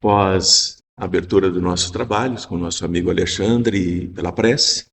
Após a abertura dos nossos trabalhos com o nosso amigo Alexandre e pela prece,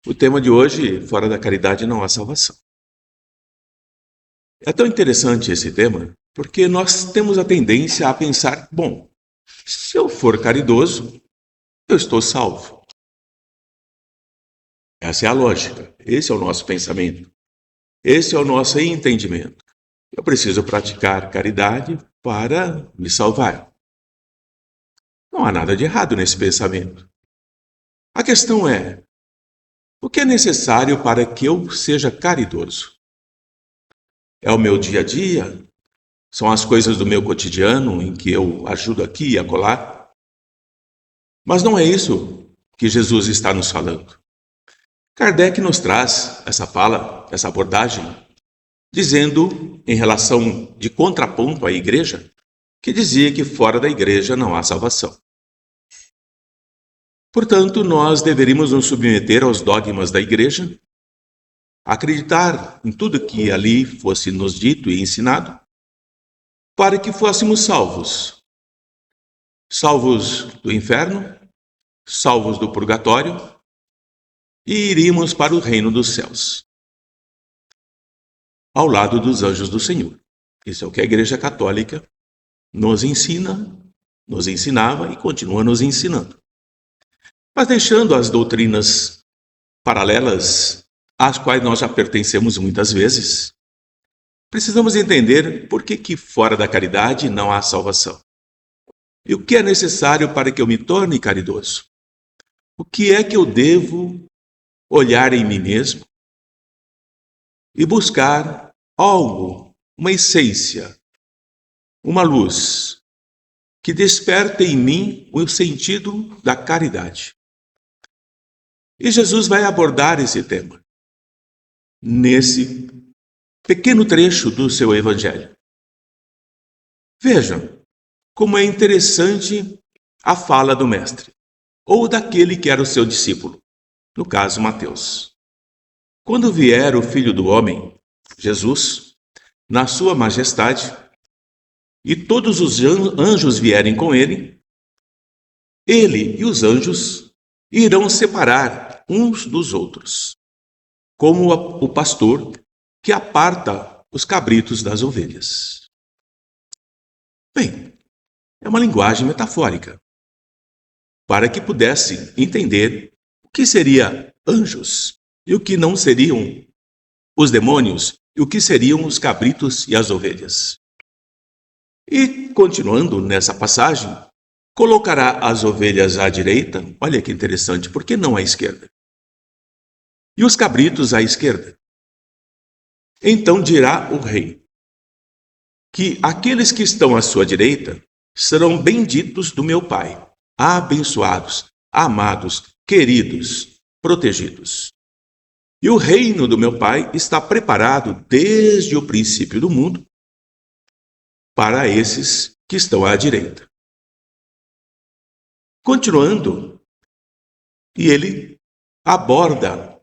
o tema de hoje, fora da caridade não há salvação. É tão interessante esse tema, porque nós temos a tendência a pensar, bom, se eu for caridoso, eu estou salvo. Essa é a lógica, esse é o nosso pensamento, esse é o nosso entendimento. Eu preciso praticar caridade para me salvar. Não há nada de errado nesse pensamento. A questão é, o que é necessário para que eu seja caridoso? É o meu dia a dia? São as coisas do meu cotidiano em que eu ajudo aqui e acolá? Mas não é isso que Jesus está nos falando. Kardec nos traz essa fala, essa abordagem, dizendo, em relação de contraponto à igreja, que dizia que fora da igreja não há salvação. Portanto, nós deveríamos nos submeter aos dogmas da igreja, acreditar em tudo que ali fosse nos dito e ensinado, para que fôssemos salvos. Salvos do inferno, salvos do purgatório, e iríamos para o reino dos céus, ao lado dos anjos do Senhor. Isso é o que a Igreja Católica nos ensina, nos ensinava e continua nos ensinando. Mas deixando as doutrinas paralelas, às quais nós já pertencemos muitas vezes, precisamos entender por que fora da caridade não há salvação. E o que é necessário para que eu me torne caridoso? O que é que eu devo olhar em mim mesmo e buscar algo, uma essência, uma luz, que desperte em mim o sentido da caridade. E Jesus vai abordar esse tema nesse pequeno trecho do seu Evangelho. Vejam como é interessante a fala do Mestre, ou daquele que era o seu discípulo, no caso Mateus. Quando vier o Filho do Homem, Jesus, na sua majestade, e todos os anjos vierem com ele e os anjos irão separar uns dos outros, como o pastor que aparta os cabritos das ovelhas. Bem, é uma linguagem metafórica, para que pudesse entender o que seria anjos e o que não seriam os demônios e o que seriam os cabritos e as ovelhas. E, continuando nessa passagem, colocará as ovelhas à direita, olha que interessante, por que não à esquerda? E os cabritos à esquerda. Então dirá o rei que aqueles que estão à sua direita serão benditos do meu Pai, abençoados, amados, queridos, protegidos. E o reino do meu Pai está preparado desde o princípio do mundo para esses que estão à direita. Continuando, e ele aborda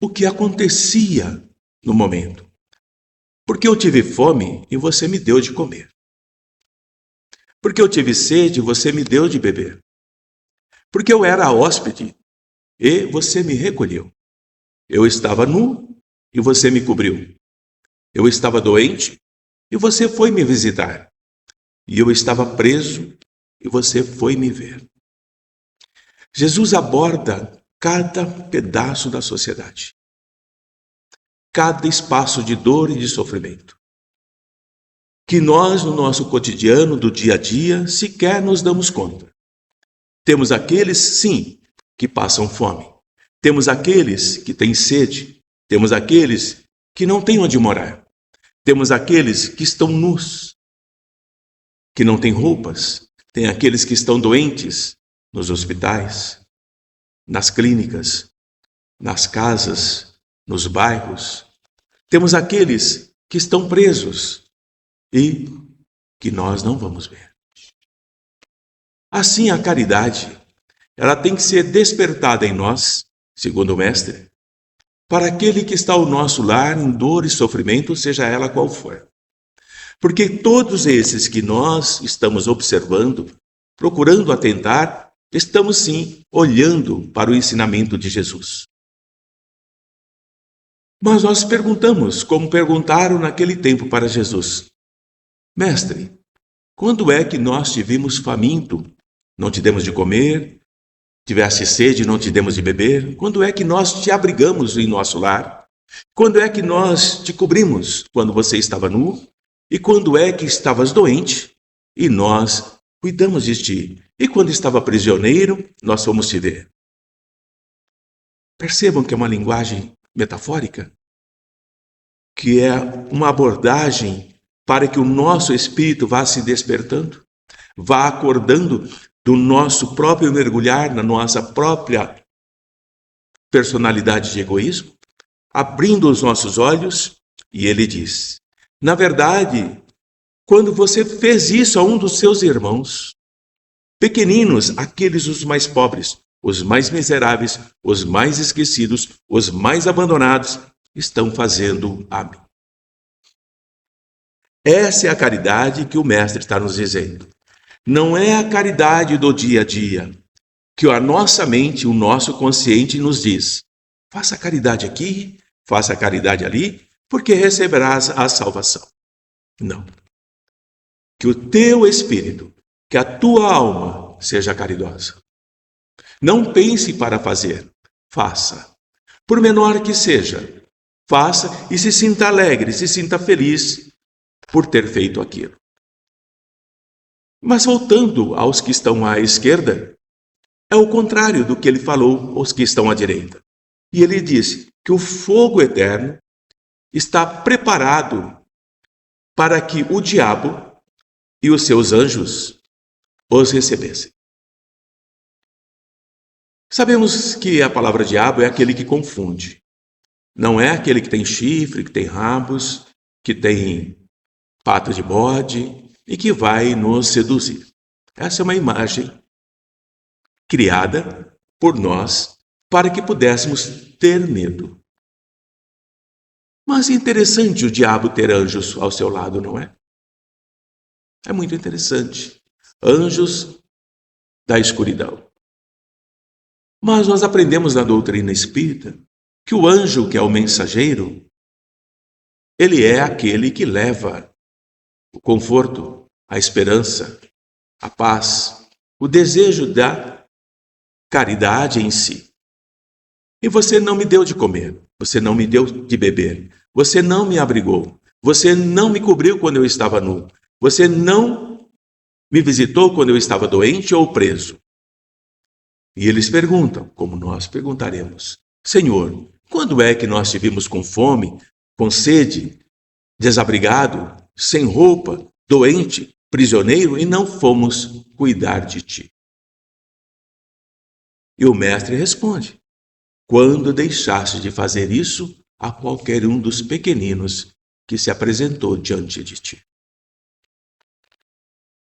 o que acontecia no momento. Porque eu tive fome e você me deu de comer. Porque eu tive sede e você me deu de beber. Porque eu era hóspede e você me recolheu. Eu estava nu e você me cobriu. Eu estava doente e você foi me visitar. E eu estava preso e você foi me ver. Jesus aborda cada pedaço da sociedade, cada espaço de dor e de sofrimento, que nós, no nosso cotidiano, do dia a dia, sequer nos damos conta. Temos aqueles, sim, que passam fome. Temos aqueles que têm sede. Temos aqueles que não têm onde morar. Temos aqueles que estão nus, que não têm roupas. Tem aqueles que estão doentes nos hospitais, nas clínicas, nas casas, nos bairros. Temos aqueles que estão presos e que nós não vamos ver. Assim, a caridade, ela tem que ser despertada em nós, segundo o Mestre, para aquele que está ao nosso lar em dor e sofrimento, seja ela qual for. Porque todos esses que nós estamos observando, procurando atentar, estamos sim olhando para o ensinamento de Jesus. Mas nós perguntamos, como perguntaram naquele tempo para Jesus: Mestre, quando é que nós te vimos faminto, não te demos de comer, tiveste sede, não te demos de beber? Quando é que nós te abrigamos em nosso lar? Quando é que nós te cobrimos quando você estava nu? E quando é que estavas doente e nós cuidamos de ti? E quando estava prisioneiro, nós fomos te ver. Percebam que é uma linguagem metafórica, que é uma abordagem para que o nosso espírito vá se despertando, vá acordando do nosso próprio mergulhar na nossa própria personalidade de egoísmo, abrindo os nossos olhos, e ele diz: na verdade, quando você fez isso a um dos seus irmãos, pequeninos, aqueles os mais pobres, os mais miseráveis, os mais esquecidos, os mais abandonados, estão fazendo a mim. Essa é a caridade que o Mestre está nos dizendo. Não é a caridade do dia a dia, que a nossa mente, o nosso consciente nos diz: faça caridade aqui, faça caridade ali, porque receberás a salvação. Não. Que o teu espírito, que a tua alma seja caridosa. Não pense para fazer, faça. Por menor que seja, faça e se sinta alegre, se sinta feliz por ter feito aquilo. Mas voltando aos que estão à esquerda, é o contrário do que ele falou aos que estão à direita. E ele disse que o fogo eterno está preparado para que o diabo e os seus anjos os recebessem. Sabemos que a palavra diabo é aquele que confunde. Não é aquele que tem chifre, que tem rabos, que tem pata de bode e que vai nos seduzir. Essa é uma imagem criada por nós para que pudéssemos ter medo. Mas é interessante o diabo ter anjos ao seu lado, não é? É muito interessante. Anjos da escuridão. Mas nós aprendemos na doutrina espírita que o anjo, que é o mensageiro, ele é aquele que leva o conforto, a esperança, a paz, o desejo da caridade em si. E você não me deu de comer, você não me deu de beber, você não me abrigou, você não me cobriu quando eu estava nu, você não me visitou quando eu estava doente ou preso. E eles perguntam, como nós perguntaremos: Senhor, quando é que nós te vimos com fome, com sede, desabrigado, sem roupa, doente, prisioneiro e não fomos cuidar de ti? E o Mestre responde: quando deixaste de fazer isso a qualquer um dos pequeninos que se apresentou diante de ti.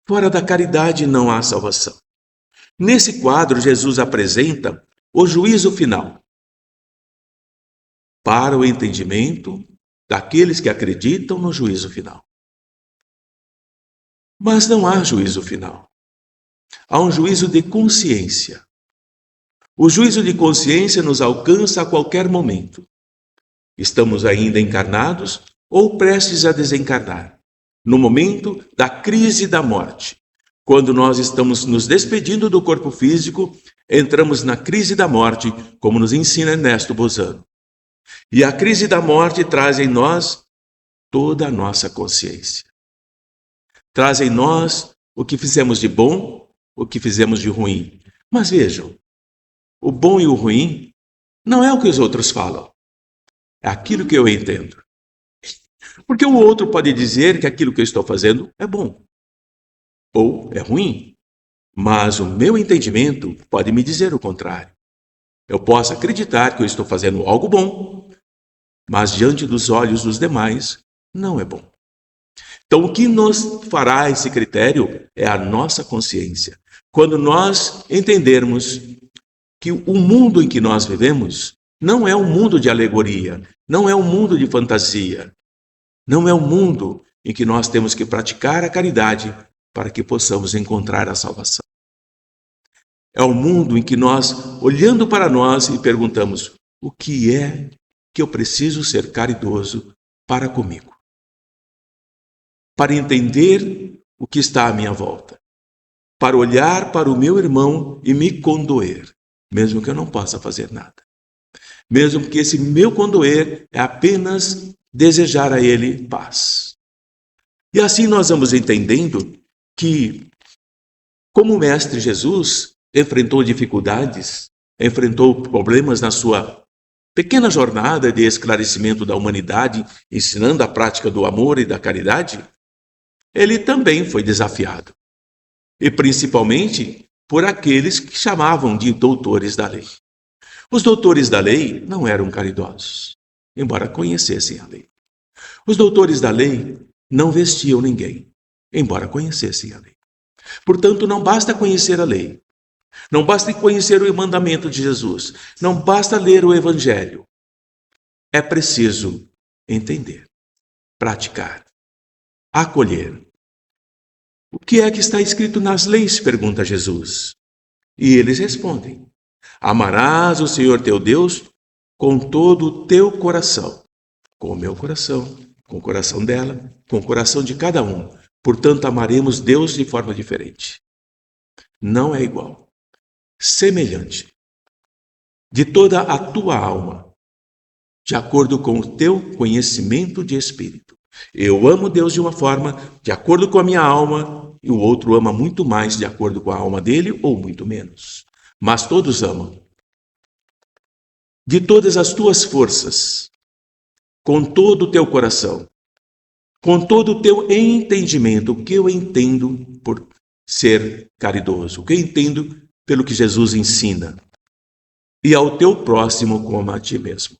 Fora da caridade não há salvação. Nesse quadro, Jesus apresenta o juízo final para o entendimento daqueles que acreditam no juízo final. Mas não há juízo final. Há um juízo de consciência. O juízo de consciência nos alcança a qualquer momento. Estamos ainda encarnados ou prestes a desencarnar, no momento da crise da morte. Quando nós estamos nos despedindo do corpo físico, entramos na crise da morte, como nos ensina Ernesto Bozano. E a crise da morte traz em nós toda a nossa consciência. Traz em nós o que fizemos de bom, o que fizemos de ruim. Mas vejam, o bom e o ruim não é o que os outros falam. É aquilo que eu entendo. Porque o outro pode dizer que aquilo que eu estou fazendo é bom ou é ruim, mas o meu entendimento pode me dizer o contrário. Eu posso acreditar que eu estou fazendo algo bom, mas diante dos olhos dos demais não é bom. Então, o que nos fará esse critério é a nossa consciência. Quando nós entendermos que o mundo em que nós vivemos não é um mundo de alegoria, não é um mundo de fantasia, não é um mundo em que nós temos que praticar a caridade para que possamos encontrar a salvação. É um mundo em que nós, olhando para nós e perguntamos, o que é que eu preciso ser caridoso para comigo? Para entender o que está à minha volta. Para olhar para o meu irmão e me condoer, mesmo que eu não possa fazer nada. Mesmo que esse meu condoer é apenas desejar a ele paz. E assim nós vamos entendendo que, como o Mestre Jesus enfrentou dificuldades, enfrentou problemas na sua pequena jornada de esclarecimento da humanidade, ensinando a prática do amor e da caridade, ele também foi desafiado. E principalmente por aqueles que chamavam de doutores da lei. Os doutores da lei não eram caridosos, embora conhecessem a lei. Os doutores da lei não vestiam ninguém, embora conhecessem a lei. Portanto, não basta conhecer a lei. Não basta conhecer o mandamento de Jesus. Não basta ler o Evangelho. É preciso entender, praticar, acolher. O que é que está escrito nas leis? Pergunta Jesus. E eles respondem: amarás o Senhor teu Deus com todo o teu coração, com o meu coração, com o coração dela, com o coração de cada um. Portanto, amaremos Deus de forma diferente. Não é igual. Semelhante. De toda a tua alma, de acordo com o teu conhecimento de espírito. Eu amo Deus de uma forma, de acordo com a minha alma, e o outro ama muito mais de acordo com a alma dele, ou muito menos. Mas todos amam. De todas as tuas forças, com todo o teu coração, com todo o teu entendimento, o que eu entendo por ser caridoso, o que eu entendo pelo que Jesus ensina, e ao teu próximo como a ti mesmo.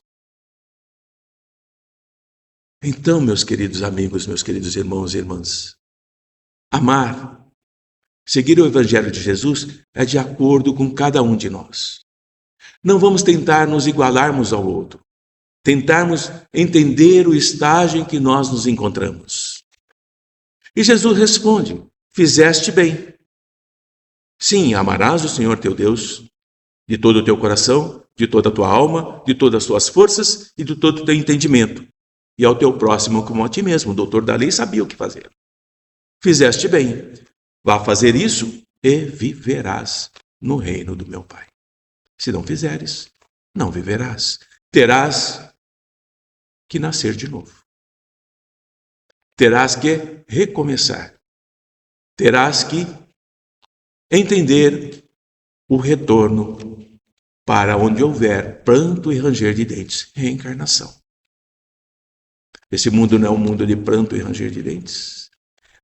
Então, meus queridos amigos, meus queridos irmãos e irmãs, amar, seguir o Evangelho de Jesus é de acordo com cada um de nós. Não vamos tentar nos igualarmos ao outro, tentarmos entender o estágio em que nós nos encontramos. E Jesus responde: fizeste bem. Sim, amarás o Senhor teu Deus de todo o teu coração, de toda a tua alma, de todas as tuas forças e de todo o teu entendimento. E ao teu próximo como a ti mesmo. O doutor da lei sabia o que fazer. Fizeste bem. Vá fazer isso e viverás no reino do meu Pai. Se não fizeres, não viverás. Terás que nascer de novo. Terás que recomeçar. Terás que entender o retorno para onde houver pranto e ranger de dentes. Reencarnação. Esse mundo não é um mundo de pranto e ranger de dentes.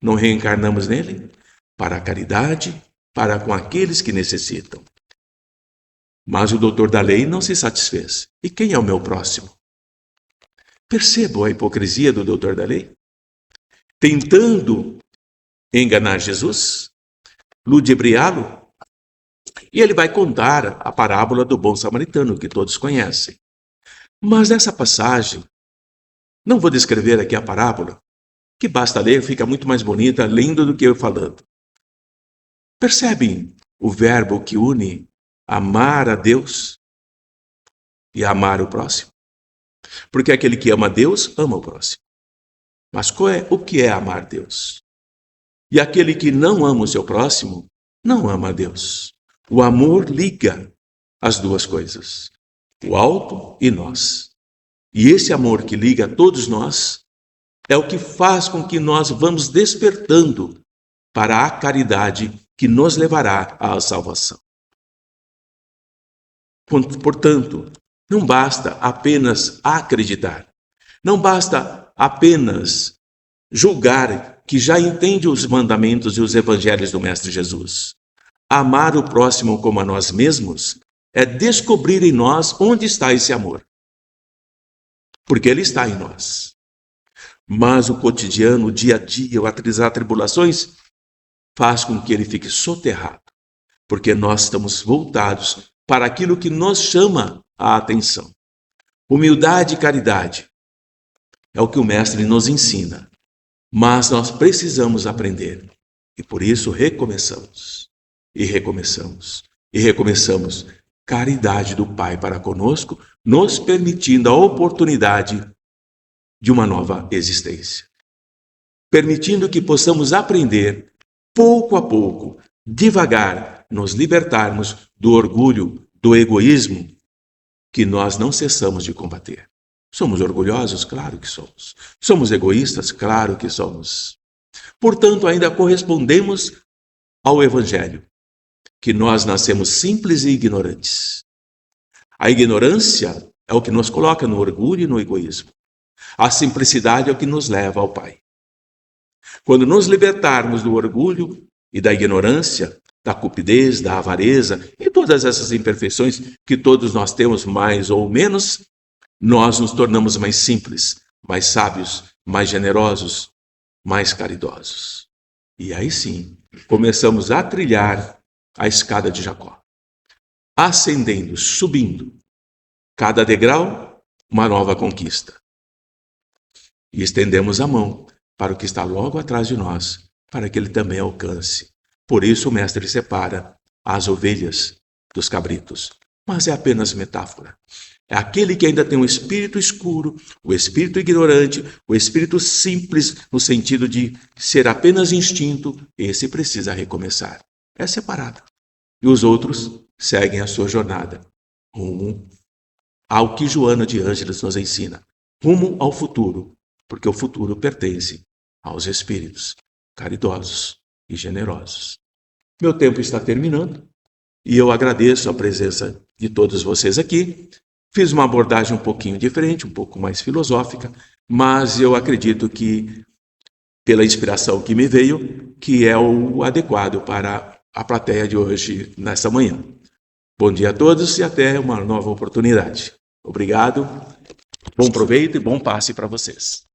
Não reencarnamos nele para a caridade, para com aqueles que necessitam. Mas o doutor da lei não se satisfez. E quem é o meu próximo? Percebam a hipocrisia do doutor da lei? Tentando enganar Jesus, ludibriá-lo, e ele vai contar a parábola do bom samaritano, que todos conhecem. Mas nessa passagem, não vou descrever aqui a parábola, que basta ler, fica muito mais bonita lendo do que eu falando. Percebem o verbo que une amar a Deus e amar o próximo? Porque aquele que ama a Deus, ama o próximo. Mas o que é amar Deus? E aquele que não ama o seu próximo, não ama a Deus. O amor liga as duas coisas, o alto e nós. E esse amor que liga a todos nós é o que faz com que nós vamos despertando para a caridade que nos levará à salvação. Portanto, não basta apenas acreditar, não basta apenas julgar que já entende os mandamentos e os evangelhos do Mestre Jesus. Amar o próximo como a nós mesmos é descobrir em nós onde está esse amor. Porque ele está em nós. Mas o cotidiano, o dia a dia, as atribulações, faz com que ele fique soterrado. Porque nós estamos voltados para aquilo que nos chama a atenção. Humildade e caridade é o que o Mestre nos ensina. Mas nós precisamos aprender. E por isso recomeçamos. E recomeçamos. E recomeçamos. Caridade do Pai para conosco, nos permitindo a oportunidade de uma nova existência. Permitindo que possamos aprender, pouco a pouco, devagar, nos libertarmos do orgulho, do egoísmo, que nós não cessamos de combater. Somos orgulhosos? Claro que somos. Somos egoístas? Claro que somos. Portanto, ainda correspondemos ao Evangelho, que nós nascemos simples e ignorantes. A ignorância é o que nos coloca no orgulho e no egoísmo. A simplicidade é o que nos leva ao Pai. Quando nos libertarmos do orgulho e da ignorância, da cupidez, da avareza e todas essas imperfeições que todos nós temos mais ou menos, nós nos tornamos mais simples, mais sábios, mais generosos, mais caridosos. E aí sim, começamos a trilhar a escada de Jacó. Ascendendo, subindo, cada degrau, uma nova conquista. E estendemos a mão para o que está logo atrás de nós, para que ele também alcance. Por isso o mestre separa as ovelhas dos cabritos. Mas é apenas metáfora. É aquele que ainda tem um espírito escuro, o espírito ignorante, o espírito simples, no sentido de ser apenas instinto, esse precisa recomeçar. É separado. E os outros seguem a sua jornada, rumo ao que Joana de Ângeles nos ensina, rumo ao futuro, porque o futuro pertence aos espíritos caridosos e generosos. Meu tempo está terminando e eu agradeço a presença de todos vocês aqui. Fiz uma abordagem um pouquinho diferente, um pouco mais filosófica, mas eu acredito que, pela inspiração que me veio, que é o adequado para a plateia de hoje, nessa manhã. Bom dia a todos e até uma nova oportunidade. Obrigado, bom proveito e bom passe para vocês.